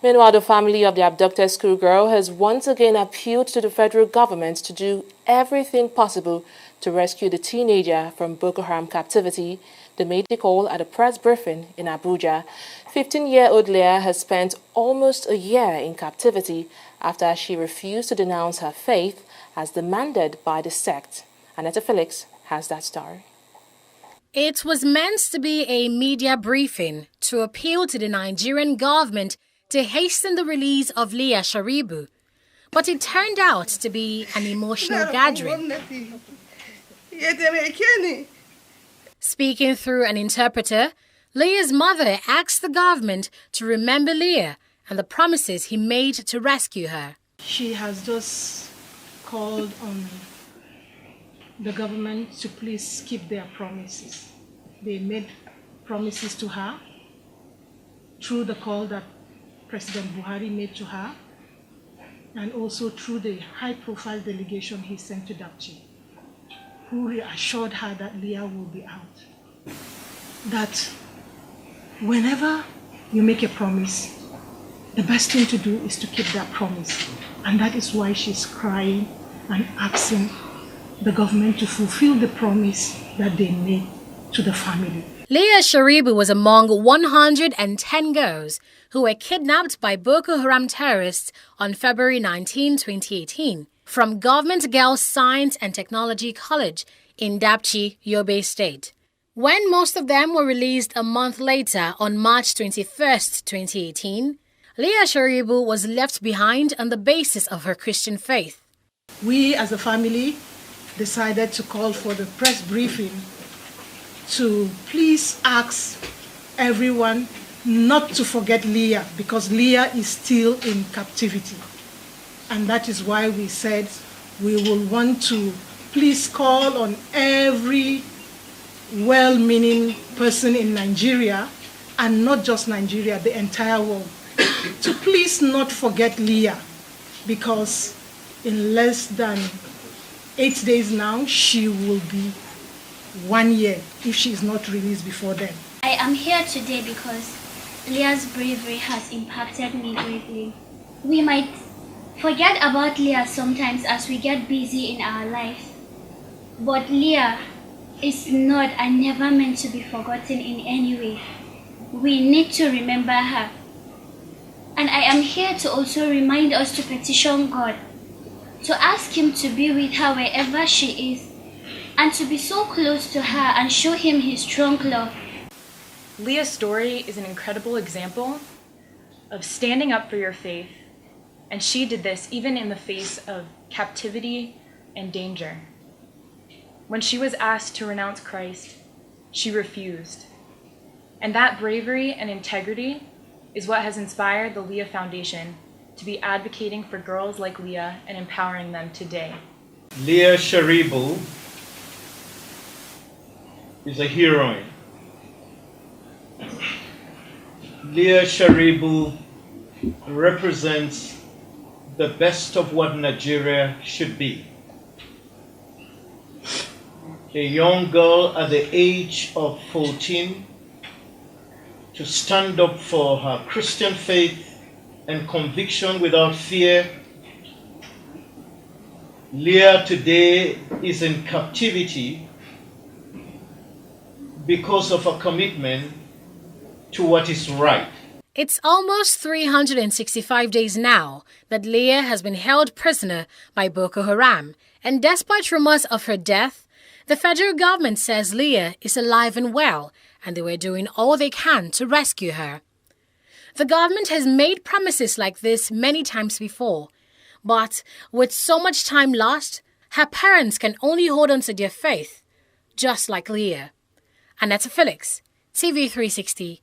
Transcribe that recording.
Meanwhile, the family of the abducted schoolgirl has once again appealed to the federal government to do everything possible to rescue the teenager from Boko Haram captivity. They made the call at a press briefing in Abuja. 15-year-old Leah has spent almost a year in captivity after she refused to denounce her faith as demanded by the sect. Annetta Felix has that story. It was meant to be a media briefing to appeal to the Nigerian government to hasten the release of Leah Sharibu, but it turned out to be an emotional gathering. Speaking through an interpreter, Leah's mother asked the government to remember Leah and the promises he made to rescue her. She has just called on the government to please keep their promises. They made promises to her through the call that President Buhari made to her, and also through the high-profile delegation he sent to Dapchi, who reassured her that Leah will be out. That whenever you make a promise, the best thing to do is to keep that promise. And that is why she's crying and asking the government to fulfill the promise that they made to the family. Leah Sharibu was among 110 girls who were kidnapped by Boko Haram terrorists on February 19, 2018, from Government Girls Science and Technology College in Dapchi, Yobe State. When most of them were released a month later on March 21, 2018, Leah Sharibu was left behind on the basis of her Christian faith. We as a family decided to call for the press briefing to please ask everyone not to forget Leah, because Leah is still in captivity. And that is why we said we will want to please call on every well-meaning person in Nigeria, and not just Nigeria, the entire world, to please not forget Leah, because in less than 8 days now, she will be 1 year if she is not released before then. I am here today because Leah's bravery has impacted me greatly. We might forget about Leah sometimes as we get busy in our life, but Leah is not and never meant to be forgotten in any way. We need to remember her. And I am here to also remind us to petition God, to ask Him to be with her wherever she is, and to be so close to her and show Him His strong love. Leah's story is an incredible example of standing up for your faith, and she did this even in the face of captivity and danger. When she was asked to renounce Christ, she refused. And that bravery and integrity is what has inspired the Leah Foundation to be advocating for girls like Leah and empowering them today. Leah Sharibu is a heroine. Leah Sharibu represents the best of what Nigeria should be. A young girl at the age of 14 to stand up for her Christian faith and conviction without fear. Leah today is in captivity because of her commitment to what is right. It's almost 365 days now that Leah has been held prisoner by Boko Haram, and despite rumors of her death, the federal government says Leah is alive and well, and they were doing all they can to rescue her. The government has made promises like this many times before, but with so much time lost, her parents can only hold on to their faith, just like Leah. Annetta Felix, TV360.